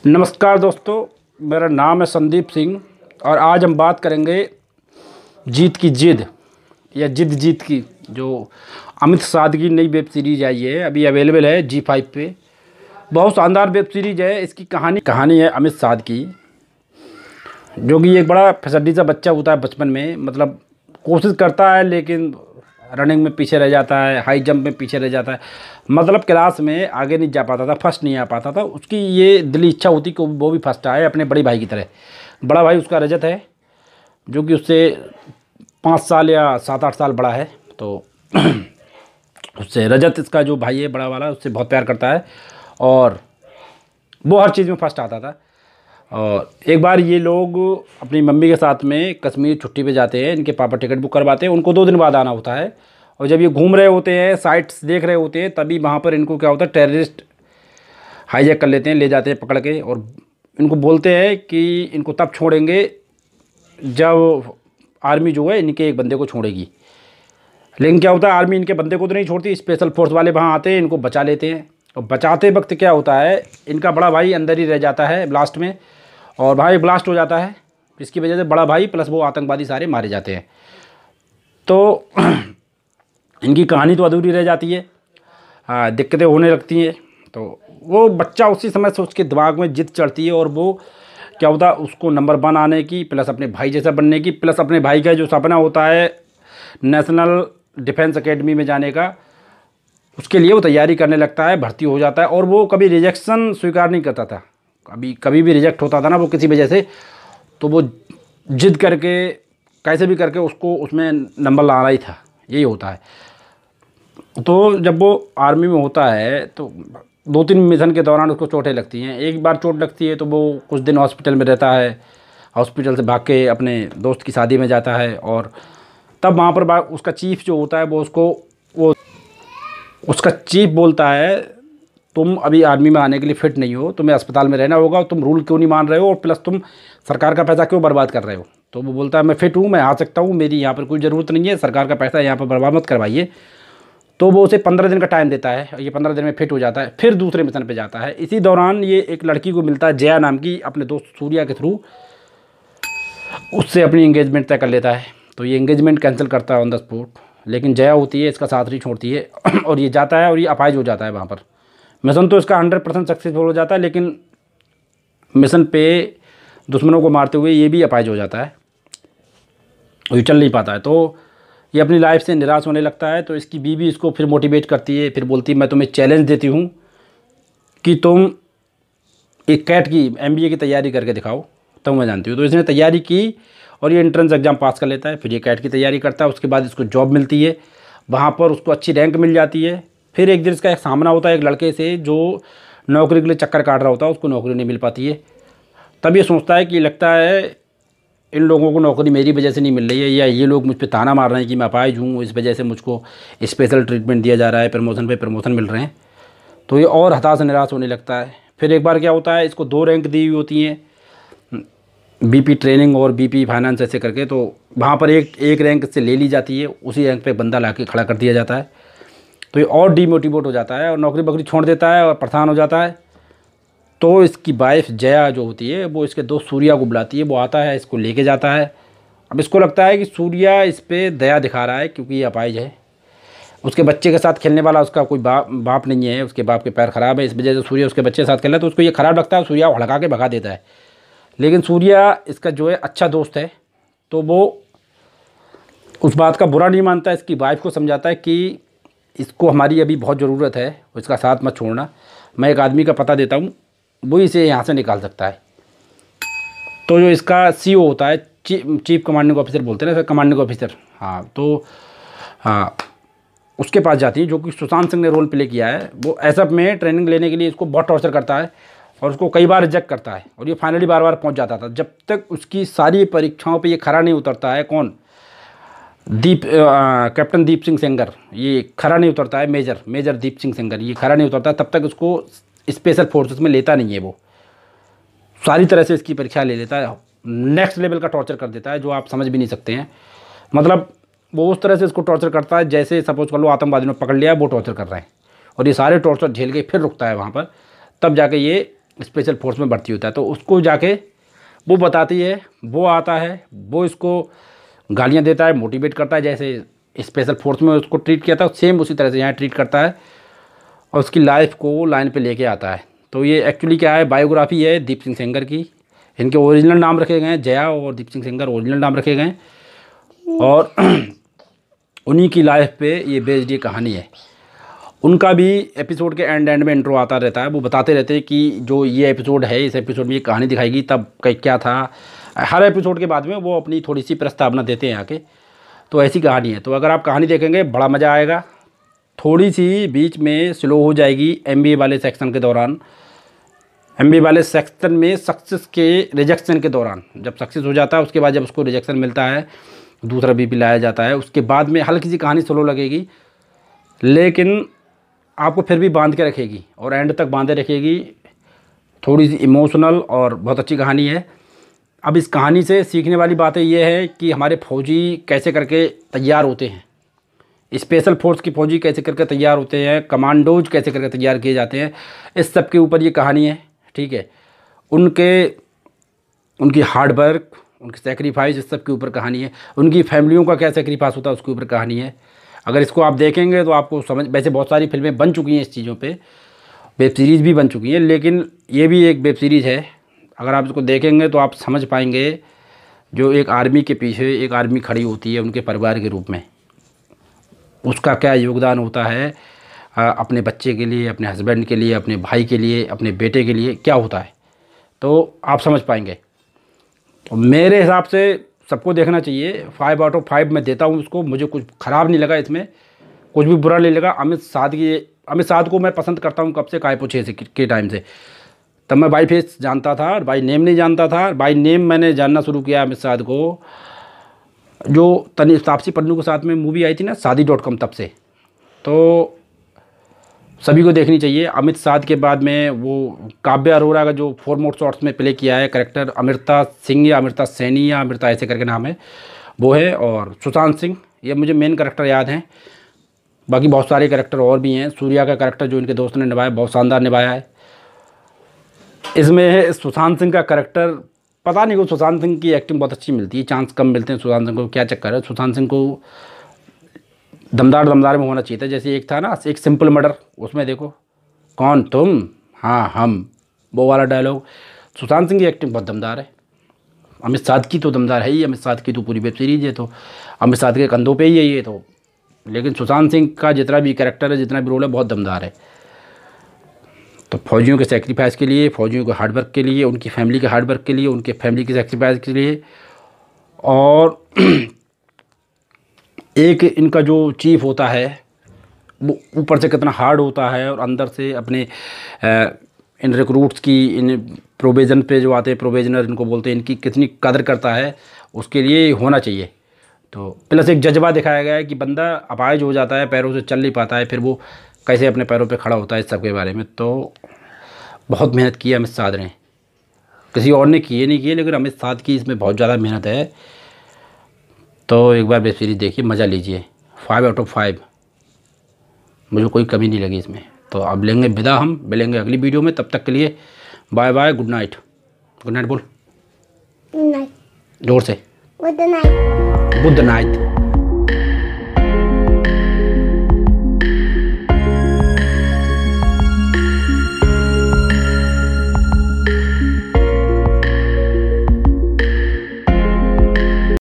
नमस्कार दोस्तों, मेरा नाम है संदीप सिंह और आज हम बात करेंगे जीत की जिद या जिद जीत की। जो अमित साध की नई वेब सीरीज़ आई है, अभी अवेलेबल है G5 पे। बहुत शानदार वेब सीरीज़ है। इसकी कहानी है अमित साध की, जो कि एक बड़ा फिसड्डी सा बच्चा होता है बचपन में। मतलब कोशिश करता है लेकिन रनिंग में पीछे रह जाता है, हाई जंप में पीछे रह जाता है। मतलब क्लास में आगे नहीं जा पाता था, फर्स्ट नहीं आ पाता था। उसकी ये दिली इच्छा होती कि वो भी फर्स्ट आए अपने बड़े भाई की तरह। बड़ा भाई उसका रजत है, जो कि उससे 5 साल या 7-8 साल बड़ा है। तो उससे रजत, इसका जो भाई है बड़ा वाला, उससे बहुत प्यार करता है और वो हर चीज़ में फर्स्ट आता था। और एक बार ये लोग अपनी मम्मी के साथ में कश्मीर छुट्टी पे जाते हैं। इनके पापा टिकट बुक करवाते हैं, उनको 2 दिन बाद आना होता है। और जब ये घूम रहे होते हैं, साइट्स देख रहे होते हैं, तभी वहाँ पर इनको क्या होता है, टेररिस्ट हाईजैक कर लेते हैं, ले जाते हैं पकड़ के। और इनको बोलते हैं कि इनको तब छोड़ेंगे जब आर्मी जो है इनके एक बंदे को छोड़ेगी। लेकिन क्या होता है, आर्मी इनके बंदे को तो नहीं छोड़ती। स्पेशल फोर्स वाले वहाँ आते हैं, इनको बचा लेते हैं। और बचाते वक्त क्या होता है, इनका बड़ा भाई अंदर ही रह जाता है ब्लास्ट में, और भाई ब्लास्ट हो जाता है। इसकी वजह से बड़ा भाई प्लस वो आतंकवादी सारे मारे जाते हैं। तो इनकी कहानी तो अधूरी रह जाती है, दिक्कतें होने लगती हैं। तो वो बच्चा उसी समय से उसके दिमाग में जिद चढ़ती है, और वो क्या होता है, उसको नंबर 1 आने की, प्लस अपने भाई जैसा बनने की, प्लस अपने भाई का जो सपना होता है नेशनल डिफेंस एकेडमी में जाने का, उसके लिए वो तैयारी करने लगता है, भर्ती हो जाता है। और वो कभी रिजेक्शन स्वीकार नहीं करता था। कभी भी रिजेक्ट होता था ना वो किसी वजह से, तो वो जिद करके कैसे भी करके उसको उसमें नंबर लाना ही था। यही होता है। तो जब वो आर्मी में होता है तो 2-3 मिशन के दौरान उसको चोटें लगती हैं। एक बार चोट लगती है तो वो कुछ दिन हॉस्पिटल में रहता है। हॉस्पिटल से भाग के अपने दोस्त की शादी में जाता है, और तब वहाँ पर उसका चीफ जो होता है वो उसका चीफ बोलता है, तुम अभी आर्मी में आने के लिए फ़िट नहीं हो, तुम्हें अस्पताल में रहना होगा। तुम रूल क्यों नहीं मान रहे हो, और प्लस तुम सरकार का पैसा क्यों बर्बाद कर रहे हो। तो वो बोलता है, मैं फ़िट हूँ, मैं आ सकता हूँ, मेरी यहाँ पर कोई ज़रूरत नहीं है, सरकार का पैसा यहाँ पर बर्बाद मत करवाइए। तो वो उसे 15 दिन का टाइम देता है। ये 15 दिन में फिट हो जाता है, फिर दूसरे मिशन पे जाता है। इसी दौरान ये एक लड़की को मिलता है, जया नाम की, अपने दोस्त सूर्या के थ्रू। उससे अपनी एंगेजमेंट तय कर लेता है। तो ये एंगेजमेंट कैंसिल करता है ऑन द स्पॉट। लेकिन जया होती है, इसका साथ नहीं छोड़ती है और ये जाता है और ये अपाहिज हो जाता है वहाँ पर। मिशन तो इसका 100% सक्सेसफुल हो जाता है, लेकिन मिशन पे दुश्मनों को मारते हुए ये भी अपाहिज हो जाता है, ये चल नहीं पाता है। तो ये अपनी लाइफ से निराश होने लगता है। तो इसकी बीवी इसको फिर मोटिवेट करती है, फिर बोलती है, मैं तुम्हें चैलेंज देती हूँ कि तुम एक कैट की MBA की तैयारी करके दिखाओ, तो मैं जानती हूँ। तो इसने तैयारी की और ये एंट्रेंस एग्ज़ाम पास कर लेता है। फिर ये कैट की तैयारी करता है। उसके बाद इसको जॉब मिलती है, वहाँ पर उसको अच्छी रैंक मिल जाती है। फिर एक दिन इसका एक सामना होता है एक लड़के से, जो नौकरी के लिए चक्कर काट रहा होता है, उसको नौकरी नहीं मिल पाती है। तब ये सोचता है कि लगता है इन लोगों को नौकरी मेरी वजह से नहीं मिल रही है, या ये लोग मुझ पे ताना मार रहे हैं कि मैं अपाहिज हूँ, इस वजह से मुझको स्पेशल ट्रीटमेंट दिया जा रहा है, प्रमोशन पे प्रमोशन मिल रहे हैं। तो ये और हताश निराश होने लगता है। फिर एक बार क्या होता है, इसको 2 रैंक दी हुई होती हैं, BP ट्रेनिंग और BP फाइनेंस ऐसे करके। तो वहाँ पर एक रैंक इससे ले ली जाती है, उसी रैंक पे बंदा ला के खड़ा कर दिया जाता है। तो ये और डीमोटिवेट हो जाता है और नौकरी बकरी छोड़ देता है और परेशान हो जाता है। तो इसकी वाइफ जया जो होती है, वो इसके दोस्त सूर्या को बुलाती है। वो आता है, इसको लेके जाता है। अब इसको लगता है कि सूर्या इस पर दया दिखा रहा है, क्योंकि ये अपाहिज है। उसके बच्चे के साथ खेलने वाला उसका कोई बाप नहीं है, उसके बाप के पैर ख़राब है, इस वजह से सूर्या उसके बच्चे के साथ खेल रहा है। तो उसको ये ख़राब लगता है, सूर्या हड़का के भगा देता है। लेकिन सूर्या इसका जो है अच्छा दोस्त है, तो वो उस बात का बुरा नहीं मानता। इसकी वाइफ को समझाता है कि इसको हमारी अभी बहुत ज़रूरत है, इसका साथ मत छोड़ना, मैं एक आदमी का पता देता हूँ, वो इसे यहाँ से निकाल सकता है। तो जो इसका CEO होता है, चीफ कमांडिंग ऑफिसर बोलते हैं ना, कमांडिंग ऑफिसर, हाँ, तो हाँ, उसके पास जाती है, जो कि सुशांत सिंह ने रोल प्ले किया है। वो SF में ट्रेनिंग लेने के लिए इसको बहुत टॉर्चर करता है और उसको कई बार रिजेक्ट करता है, और ये फाइनली बार पहुंच जाता था। जब तक उसकी सारी परीक्षाओं पे ये खरा नहीं उतरता है, कौन, कैप्टन दीप सिंह सेंगर, ये खरा नहीं उतरता है, मेजर दीप सिंह सेंगर, ये खरा नहीं उतरता, तब तक उसको स्पेशल फोर्सेस में लेता नहीं है। वो सारी तरह से इसकी परीक्षा ले लेता है, नेक्स्ट लेवल का टॉर्चर कर देता है, जो आप समझ भी नहीं सकते हैं। मतलब वो उस तरह से इसको टॉर्चर करता है जैसे सपोज कर लो आतंकवादियों ने पकड़ लिया, वो टॉर्चर कर रहे हैं, और ये सारे टॉर्चर झेल के फिर रुकता है वहाँ पर। तब जाके ये स्पेशल फोर्स में भर्ती होता है। तो उसको जाके वो बताती है, वो आता है, वो इसको गालियाँ देता है, मोटिवेट करता है, जैसे स्पेशल फोर्स में उसको ट्रीट किया था सेम उसी तरह से यहाँ ट्रीट करता है और उसकी लाइफ को लाइन पे लेके आता है। तो ये एक्चुअली क्या है, बायोग्राफी है दीप सिंह सेंगर की। इनके ओरिजिनल नाम रखे गए हैं, जया और दीप सिंह सेंगर ओरिजिनल नाम रखे गए हैं और उन्हीं की लाइफ पे ये बेस्ड ये कहानी है। उनका भी एपिसोड के एंड में इंट्रो आता रहता है, वो बताते रहते हैं कि जो ये एपिसोड है, इस एपिसोड में ये कहानी दिखाएगी, तब क्या था। हर एपिसोड के बाद में वो अपनी थोड़ी सी प्रस्तावना देते हैं आके। तो ऐसी कहानी है। तो अगर आप कहानी देखेंगे बड़ा मज़ा आएगा। थोड़ी सी बीच में स्लो हो जाएगी MBA वाले सेक्शन के दौरान, MBA वाले सेक्शन में सक्सेस के रिजेक्शन के दौरान, जब सक्सेस हो जाता है उसके बाद जब उसको रिजेक्शन मिलता है, दूसरा BP लाया जाता है, उसके बाद में हल्की सी कहानी स्लो लगेगी, लेकिन आपको फिर भी बांध के रखेगी और एंड तक बांधे रखेगी। थोड़ी सी इमोशनल और बहुत अच्छी कहानी है। अब इस कहानी से सीखने वाली बातें ये है कि हमारे फौजी कैसे करके तैयार होते हैं, स्पेशल फोर्स की फौजी कैसे करके तैयार होते हैं, कमांडोज कैसे करके तैयार किए जाते हैं, इस सब के ऊपर ये कहानी है। ठीक है, उनकी हार्ड वर्क, उनकी सेक्रीफाइस, इस सब के ऊपर कहानी है। उनकी फैमिलियों का क्या सेक्रीफाइस होता है उसके ऊपर कहानी है। अगर इसको आप देखेंगे तो आपको समझ, वैसे बहुत सारी फिल्में बन चुकी हैं इस चीज़ों पे, वेब सीरीज़ भी बन चुकी हैं, लेकिन ये भी एक वेब सीरीज़ है। अगर आप इसको देखेंगे तो आप समझ पाएंगे जो एक आर्मी के पीछे एक आर्मी खड़ी होती है उनके परिवार के रूप में, उसका क्या योगदान होता है अपने बच्चे के लिए, अपने हस्बैंड के लिए, अपने भाई के लिए, अपने बेटे के लिए क्या होता है, तो आप समझ पाएंगे। तो मेरे हिसाब से सबको देखना चाहिए। 5 आउट ऑफ 5 मैं देता हूँ उसको। मुझे कुछ ख़राब नहीं लगा इसमें, कुछ भी बुरा नहीं लगा। अमित साध को मैं पसंद करता हूँ कब से, काय पूछे से के टाइम से। तब मैं बाई फेस जानता था और बाई नेम नहीं जानता था। बाई नेम मैंने जानना शुरू किया अमित साध को जो तापसी पन्नू के साथ में मूवी आई थी ना शादी.com, तब से। तो सभी को देखनी चाहिए। अमित साध के बाद में वो काव्य अरोरा का जो 4 मोर शॉट्स में प्ले किया है कैरेक्टर, अमृता सिंह या अमृता सैनी या अमृता ऐसे करके नाम है, वो है। और सुशांत सिंह, ये मुझे मेन कैरेक्टर याद हैं, बाकी बहुत सारे कैरेक्टर और भी हैं। सूर्या का कैरेक्टर जो इनके दोस्त ने निभाया, बहुत शानदार निभाया है। इसमें है सुशांत सिंह का कैरेक्टर, पता नहीं को सुशांत सिंह की एक्टिंग बहुत अच्छी मिलती है, चांस कम मिलते हैं सुशांत सिंह को, क्या चक्कर है। सुशांत सिंह को दमदार में होना चाहिए था। जैसे एक था ना, एक सिंपल मर्डर, उसमें देखो कौन तुम, हाँ हम, वो वाला डायलॉग। सुशांत सिंह की एक्टिंग बहुत दमदार है। अमित साध की तो दमदार है ही, अमित साध की तो पूरी वेब सीरीज है, तो अमित साध के कंधों पे ही है ये तो। लेकिन सुशांत सिंह का जितना भी कैरेक्टर है, जितना भी रोल है, बहुत दमदार है। तो फौजियों के सेक्रीफाइस के लिए, फौजियों के हार्डवर्क के लिए, उनकी फैमिली के हार्डवर्क के लिए, उनके फैमिली के सेक्रीफाइस के लिए, और एक इनका जो चीफ होता है वो ऊपर से कितना हार्ड होता है और अंदर से अपने इन रिक्रूट्स की, इन प्रोविज़न पे जो आते हैं, प्रोविजनर इनको बोलते हैं, इनकी कितनी कदर करता है, उसके लिए होना चाहिए। तो प्लस एक जज्बा दिखाया गया है कि बंदा अपाहिज हो जाता है, पैरों से चल नहीं पाता है, फिर वो कैसे अपने पैरों पे खड़ा होता है, इस सब के बारे में। तो बहुत मेहनत की है अमित साध ने, किसी और ने किए नहीं किए, लेकिन अमित साध की इसमें बहुत ज़्यादा मेहनत है। तो एक बार वेब सीरीज़ देखिए, मज़ा लीजिए। 5 आउट ऑफ 5, मुझे कोई कमी नहीं लगी इसमें। तो अब लेंगे विदा, हम मिलेंगे अगली वीडियो में। तब तक के लिए bye bye, good night. Good night बोल, गुड नाइट जोर से, गुड नाइट, गुड नाइट।